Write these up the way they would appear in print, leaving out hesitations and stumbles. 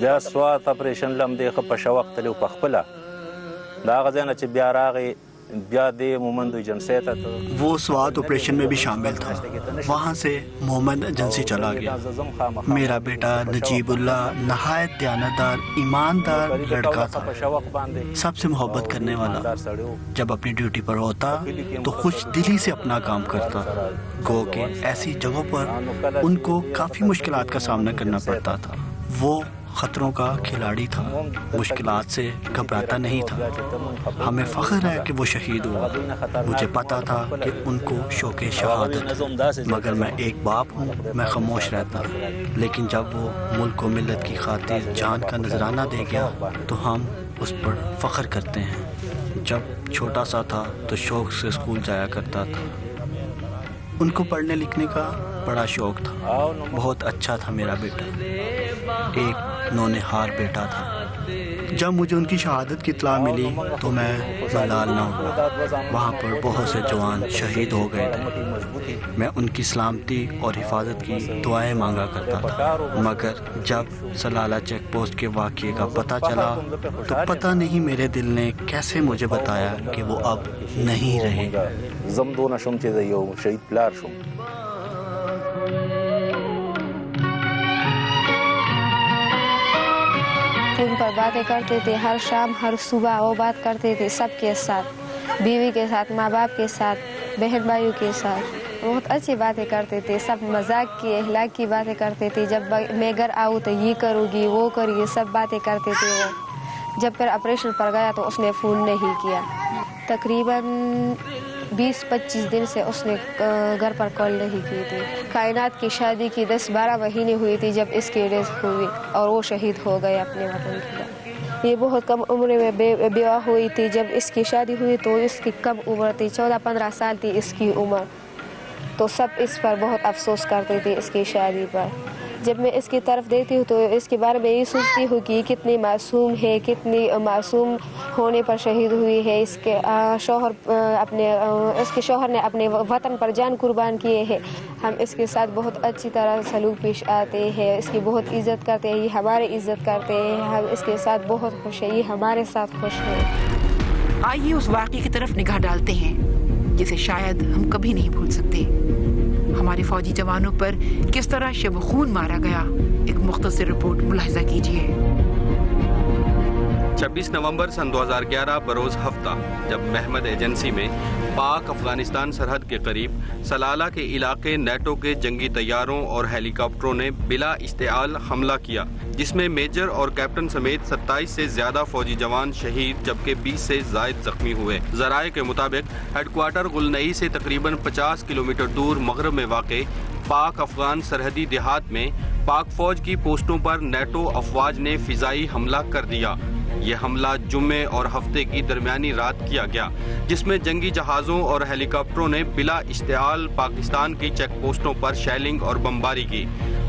بیا سوات اپریشن لم دی خ په شوق تلو په خپل دا غزنه چې بیا راغی بیا دی مومند ایجنسی ته وہ سوات آپریشن میں بھی شامل تھا۔ وہاں سے محمد ایجنسی چلا گیا۔ میرا بیٹا نجیب اللہ نہایت دیانتدار ایماندار لڑکا تھا، سب سے محبت کرنے والا۔ جب اپنی ڈیوٹی پر ہوتا تو خوش دلی سے اپنا کام کرتا، گو کہ ایسی جگہوں پر ان کو کافی مشکلات کا سامنا کرنا پڑتا تھا۔ وہ خطروں کا کھلاڑی تھا، مشکلات سے گھبراتا نہیں تھا۔ ہمیں فخر ہے کہ وہ شہید ہوا۔ مجھے پتا تھا کہ ان کو شوق شہادت، مگر میں ایک باپ ہوں، میں خاموش رہتا۔ لیکن جب وہ ملک و ملت کی خاطر جان کا نذرانہ دے گیا تو ہم اس پر فخر کرتے ہیں۔ جب چھوٹا سا تھا تو شوق سے اسکول جایا کرتا تھا۔ ان کو پڑھنے لکھنے کا بڑا شوق تھا۔ بہت اچھا تھا میرا بیٹا، ایک نونہار بیٹا تھا۔ جب مجھے ان کی شہادت کی اطلاع ملی تو میں ملال نہ ہوا۔ وہاں پر بہت سے جوان شہید ہو گئے تھے۔ میں ان کی سلامتی اور حفاظت کی دعائیں مانگا کرتا تھا، مگر جب سلالہ چیک پوسٹ کے واقعے کا پتہ چلا تو پتہ نہیں میرے دل نے کیسے مجھے بتایا کہ وہ اب نہیں رہے۔ زمدون شم چې یو شهید پلار شم۔ فون پر باتیں کرتے تھے، ہر شام ہر صبح وہ بات کرتے تھے سب کے ساتھ، بیوی کے ساتھ، ماں باپ کے ساتھ، بہن بھائیوں کے ساتھ۔ بہت اچھی باتیں کرتے تھے، سب مذاق کی اخلاق کی باتیں کرتے تھے. جب میں گھر آؤں تو یہ کروں گی وہ کروں گی، سب باتیں کرتے تھے. وہ جب پھر آپریشن پر گیا تو اس نے فون نہیں کیا. تقریباً 20-25 دن سے اس نے گھر پر کال نہیں کی تھی. کائنات کی شادی کی 10-12 مہینے ہوئی تھی جب اس کی ڈیتھ ہوئی اور وہ شہید ہو گئے اپنے وطن کی. یہ بہت کم عمر میں بیوہ ہوئی تھی. جب اس کی شادی ہوئی تو اس کی کم عمر تھی، 14-15 سال تھی اس کی عمر. تو سب اس پر بہت افسوس کرتے تھے اس کی شادی پر. جب میں اس کی طرف دیکھتی ہوں تو اس کے بارے میں یہ سوچتی ہوں کہ کتنی معصوم ہے، کتنی معصوم ہونے پر شہید ہوئی ہے. اس کے شوہر نے اپنے وطن پر جان قربان کیے ہیں. ہم اس کے ساتھ بہت اچھی طرح سلوک پیش آتے ہیں، اس کی بہت عزت کرتے ہیں، یہ ہماری عزت کرتے ہیں. ہم اس کے ساتھ بہت خوش ہیں، یہ ہمارے ساتھ خوش ہیں. آئیے اس واقعے کی طرف نگاہ ڈالتے ہیں جسے شاید ہم کبھی نہیں بھول سکتے. ہمارے فوجی جوانوں پر کس طرح شب خون مارا گیا، ایک مختصر رپورٹ ملاحظہ کیجیے. 26 نومبر سن 2011 بروز ہفتہ جب مہمد ایجنسی میں پاک افغانستان سرحد کے قریب سلالہ کے علاقے نیٹو کے جنگی طیاروں اور ہیلی کاپٹروں نے بلا اشتعال حملہ کیا، جس میں میجر اور کیپٹن سمیت 27 سے زیادہ فوجی جوان شہید جبکہ 20 سے زائد زخمی ہوئے. ذرائع کے مطابق ہیڈ کوارٹر گلنئی سے تقریباً 50 کلومیٹر دور مغرب میں واقع پاک افغان سرحدی دیہات میں پاک فوج کی پوسٹوں پر نیٹو افواج نے فضائی حملہ کر دیا. یہ حملہ جمعے اور ہفتے کی درمیانی رات کیا گیا، جس میں جنگی جہازوں اور ہیلی کاپٹروں نے بلا اشتعال پاکستان کی چیک پوسٹوں پر شیلنگ اور بمباری کی.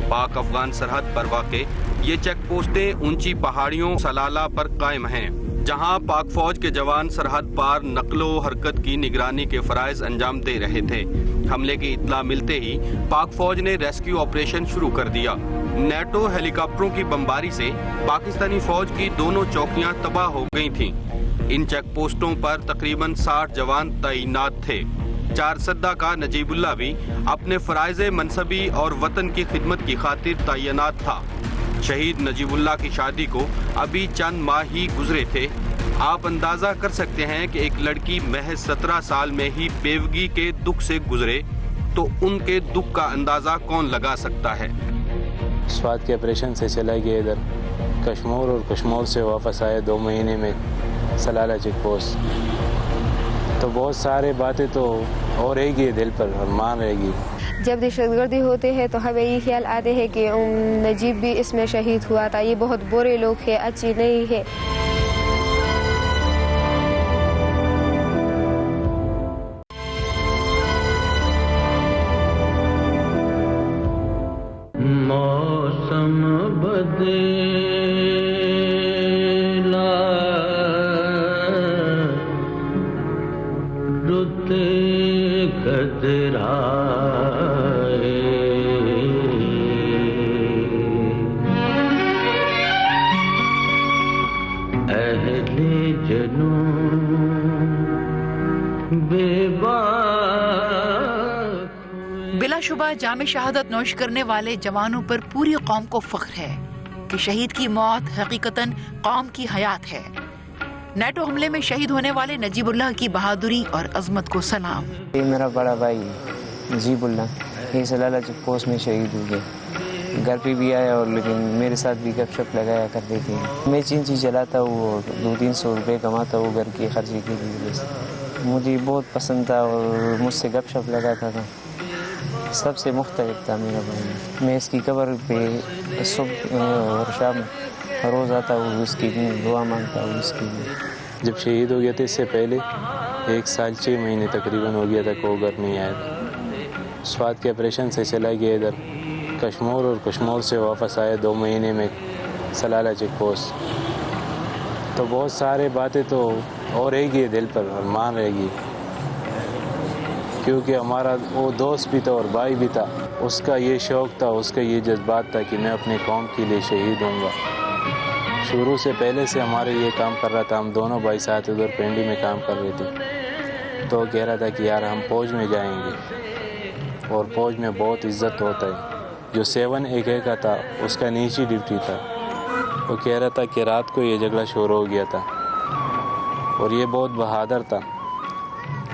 پاک افغان سرحد پر واقع یہ چیک پوسٹیں اونچی پہاڑیوں سلالہ پر قائم ہیں، جہاں پاک فوج کے جوان سرحد پار نقل و حرکت کی نگرانی کے فرائض انجام دے رہے تھے. حملے کی اطلاع ملتے ہی پاک فوج نے ریسکیو آپریشن شروع کر دیا. نیٹو ہیلی کاپٹروں کی بمباری سے پاکستانی فوج کی دونوں چوکیاں تباہ ہو گئی تھیں. ان چیک پوسٹوں پر تقریباً 60 جوان تعینات تھے. 4 سدہ کا نجیب اللہ بھی اپنے فرائض منصبی اور وطن کی خدمت کی خاطر تعینات تھا. شہید نجیب اللہ کی شادی کو ابھی چند ماہ ہی گزرے تھے. آپ اندازہ کر سکتے ہیں کہ ایک لڑکی محض 17 سال میں ہی بیوگی کے دکھ سے گزرے تو ان کے دکھ کا اندازہ کون لگا سکتا ہے. سوات کے آپریشن سے چلا گیا ادھر کشمور اور کشمور سے واپس آئے 2 مہینے میں سلالہ چیک پوسٹ. تو بہت سارے باتیں تو اور رہے گی دل پر اور مان رہے گی. جب دہشت گردی ہوتے ہیں تو ہمیں یہ خیال آتے ہیں کہ نجیب بھی اس میں شہید ہوا تھا. یہ بہت برے لوگ ہیں، اچھی نہیں ہے. موسم بدلا رت قدرائے اہل جنوں بے بلا شبہ جام شہادت نوش کرنے والے جوانوں پر پوری قوم کو فخر ہے کہ شہید کی موت حقیقتاً قوم کی حیات ہے. نیٹو حملے میں شہید ہونے والے نجیب اللہ کی بہادری اور عظمت کو سلام. یہ میرا بڑا بھائی نجیب اللہ یہ سلالہ چیک پوسٹ میں شہید ہو گیا. گھر پہ بھی آیا اور لیکن میرے ساتھ بھی گپ شپ لگایا کرتے تھے. میں چینچی چلاتا وہ 200-300 روپے کماتا وہ گھر کے خرچے کے لیے. مجھے بہت پسند تھا اور مجھ سے گپ شپ لگاتا تھا. سب سے مختلف تھا میرا بھائی. میں اس کی قبر پہ صبح اور شام روز آتا ہوں، اس کی دعا مانگتا ہوں اس کی. جب شہید ہو گیا تھا اس سے پہلے 1 سال 6 مہینے تقریباً ہو گیا تھا کہ وہ گھر نہیں آیا تھا. سوات کے آپریشن سے چلا گیا ادھر کشمور اور کشمور سے واپس آیا 2 مہینے میں سلالہ چیک پوسٹ. تو بہت سارے باتیں تو اور رہے گی دل پر اور مان رہے گی، کیونکہ ہمارا وہ دوست بھی تھا اور بھائی بھی تھا. اس کا یہ شوق تھا، اس کا یہ جذبات تھا کہ میں اپنے قوم کے لیے شہید ہوں گا. شروع سے پہلے سے ہمارے یہ کام کر رہا تھا. ہم دونوں بھائی ساتھ ادھر پنڈی میں کام کر رہے تھے. تو کہہ رہا تھا کہ یار ہم فوج میں جائیں گے اور فوج میں بہت عزت ہوتا ہے. جو 7AK کا تھا اس کا نیچی ڈیوٹی تھا. وہ کہہ رہا تھا کہ رات کو یہ جھگڑا شروع ہو گیا تھا اور یہ بہت بہادر تھا،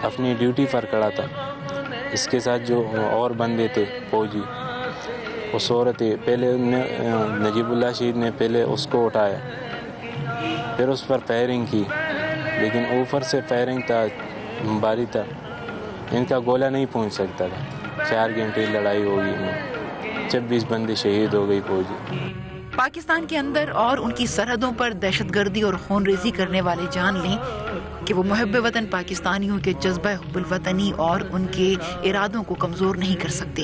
اپنی ڈیوٹی پر کھڑا تھا. اس کے ساتھ جو اور بندے تھے فوجی وہ سو رہے تھے. پہلے نجیب اللہ شہید نے پہلے اس کو اٹھایا, پھر اس پر فائرنگ کی, لیکن اوپر سے فائرنگ تھا, باری تھا, ان کا گولہ نہیں پہنچ سکتا تھا. 4 گھنٹے لڑائی ہوگی ان میں, 26 بندے شہید ہو گئی فوجی. پاکستان کے اندر اور ان کی سرحدوں پر دہشت گردی اور خون ریزی کرنے والے جان لیں کہ وہ محب وطن پاکستانیوں کے جذبہ حب الوطنی اور ان کے ارادوں کو کمزور نہیں کر سکتے.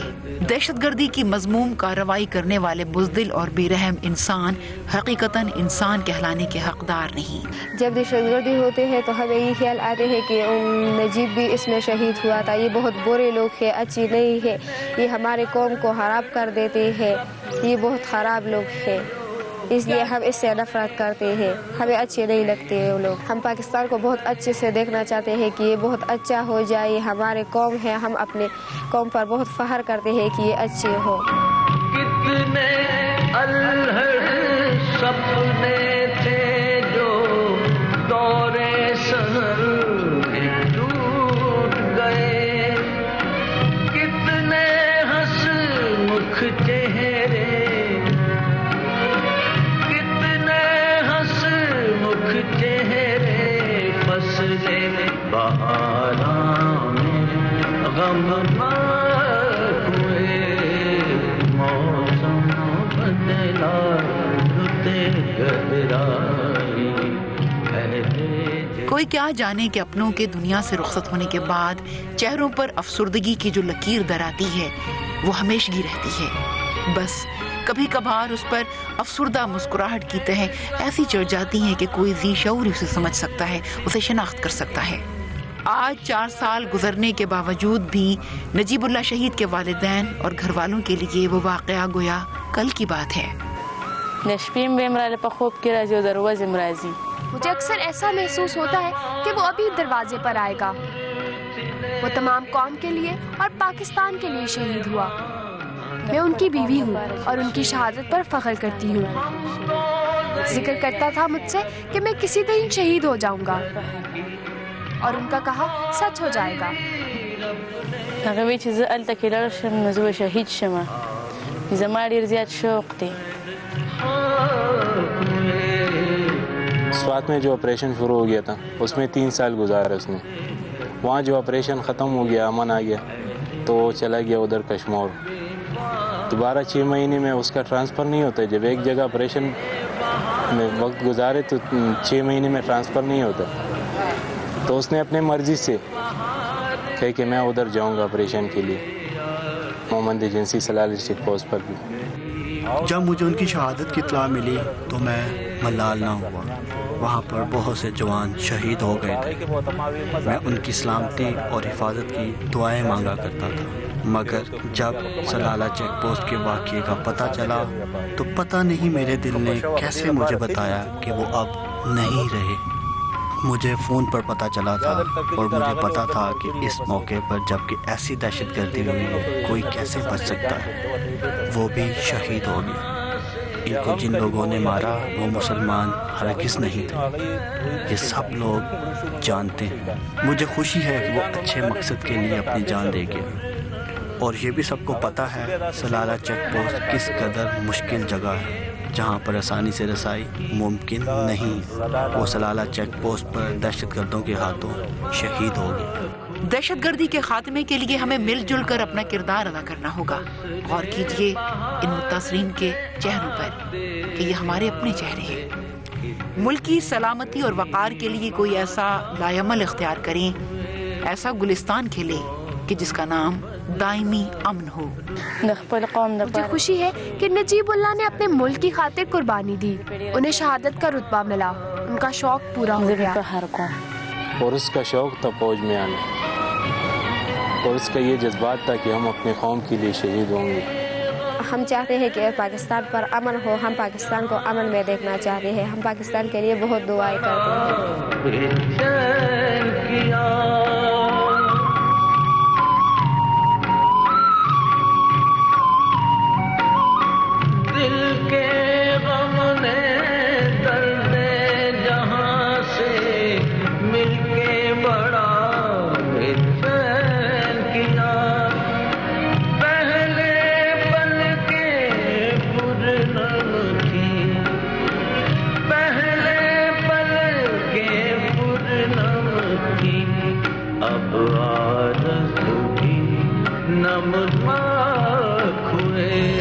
دہشت گردی کی مذموم کارروائی کرنے والے بزدل اور بے رحم انسان حقیقتاً انسان کہلانے کے حقدار نہیں. جب دہشت گردی ہوتے ہیں تو ہمیں یہ خیال آتے ہیں کہ نجیب بھی اس میں شہید ہوا تھا, یہ بہت برے لوگ ہیں, اچھی نہیں ہے, یہ ہمارے قوم کو خراب کر دیتے ہیں, یہ بہت خراب لوگ ہیں, اس لیے ہم اس سے نفرت کرتے ہیں, ہمیں اچھے نہیں لگتے وہ لوگ. ہم پاکستان کو بہت اچھے سے دیکھنا چاہتے ہیں کہ یہ بہت اچھا ہو جائے, ہمارے قوم ہے, ہم اپنے قوم پر بہت فخر کرتے ہیں کہ یہ اچھے ہو. کتنے الہڑ سپنے تھے جو دورے سحر ٹوٹ گئے, کتنے ہنس مکھ چہرے, چہرے فصلے بہاراں میں غم ہوئے, موسم بدلا رتے گہرائی. کوئی کیا جانے کہ اپنوں کے دنیا سے رخصت ہونے کے بعد چہروں پر افسردگی کی جو لکیر در آتی ہے وہ ہمیشگی رہتی ہے. بس کبھی کبھار اس پر افسردہ مسکراہٹ کی تہ ایسی چڑھ جاتی ہیں کہ کوئی ذی شعور اسے سمجھ سکتا ہے, اسے شناخت کر سکتا ہے. آج 4 سال گزرنے کے باوجود بھی نجیب اللہ شہید کے والدین اور گھر والوں کے لیے وہ واقعہ گویا کل کی بات ہے. نشپیم بیمرال پخوب کی راضی و دروازے مرازی. مجھے اکثر ایسا محسوس ہوتا ہے کہ وہ ابھی دروازے پر آئے گا. وہ تمام قوم کے لیے اور پاکستان کے لیے شہید ہوا. میں ان کی بیوی ہوں اور ان کی شہادت پر فخر کرتی ہوں. ذکر کرتا تھا مجھ سے کہ میں کسی دن شہید ہو جاؤں گا, اور ان کا کہا سچ ہو جائے گا. هغه چې زه هلته کې لاړ شم نو زه به شهید شم, زما ډېر زیات شوق دی. سوات میں جو آپریشن شروع ہو گیا تھا اس میں 3 سال گزارا اس نے. وہاں جو آپریشن ختم ہو گیا, امن آ گیا, تو وہ چلا گیا ادھر کشمور. دوبارہ 6 مہینے میں اس کا ٹرانسفر نہیں ہوتا. جب ایک جگہ آپریشن میں وقت گزارے تو 6 مہینے میں ٹرانسفر نہیں ہوتا. تو اس نے اپنے مرضی سے کہا کہ میں ادھر جاؤں گا آپریشن کے لیے, محمد ایجنسی سلالہ چیک پوسٹ پر بھی. جب مجھے ان کی شہادت کی اطلاع ملی تو میں ملال نہ ہوا. وہاں پر بہت سے جوان شہید ہو گئے تھے. میں ان کی سلامتی اور حفاظت کی دعائیں مانگا کرتا تھا, مگر جب سلالہ چیک پوسٹ کے واقعے کا پتہ چلا تو پتہ نہیں میرے دل نے کیسے مجھے بتایا کہ وہ اب نہیں رہے. مجھے فون پر پتہ چلا تھا اور مجھے پتا تھا کہ اس موقع پر جب کہ ایسی دہشت گردی ہوئی کوئی کیسے بچ سکتا ہے. وہ بھی شہید ہو گیا. ان کو جن لوگوں نے مارا وہ مسلمان ہرگز نہیں تھے, یہ سب لوگ جانتے ہیں. مجھے خوشی ہے کہ وہ اچھے مقصد کے لیے اپنی جان دے گئے, اور یہ بھی سب کو پتہ ہے سلالہ چیک پوسٹ کس قدر مشکل جگہ ہے جہاں پر آسانی سے رسائی ممکن نہیں. وہ سلالہ چیک پوسٹ پر دہشت گردوں کے ہاتھوں شہید ہو گئے. دہشت گردی کے خاتمے کے لیے ہمیں مل جل کر اپنا کردار ادا کرنا ہوگا. غور کیجیے ان متاثرین کے چہروں پر کہ یہ ہمارے اپنے چہرے ہیں. ملک کی سلامتی اور وقار کے لیے کوئی ایسا لائعمل اختیار کریں, ایسا گلستان کھلے کہ جس کا نام دائمی امن ہو. مجھے خوشی ہے کہ نجیب اللہ نے اپنے ملک کی خاطر قربانی دی. انہیں شہادت کا رتبہ ملا, ان کا شوق پورا ہو گیا. اور اس کا شوق تھا فوج میں آنا, اور اس کا یہ جذبات تھا کہ ہم اپنے قوم کے لیے شہید ہوں گے. ہم چاہتے ہیں کہ پاکستان پر امن ہو, ہم پاکستان کو امن میں دیکھنا چاہتے ہیں. ہم پاکستان کے لیے بہت دعائیں کرتے ہیں. دل کے غم نے درد جہاں سے مل کے بڑا چین کیا. اب عارض بھی نم پاک ہوئے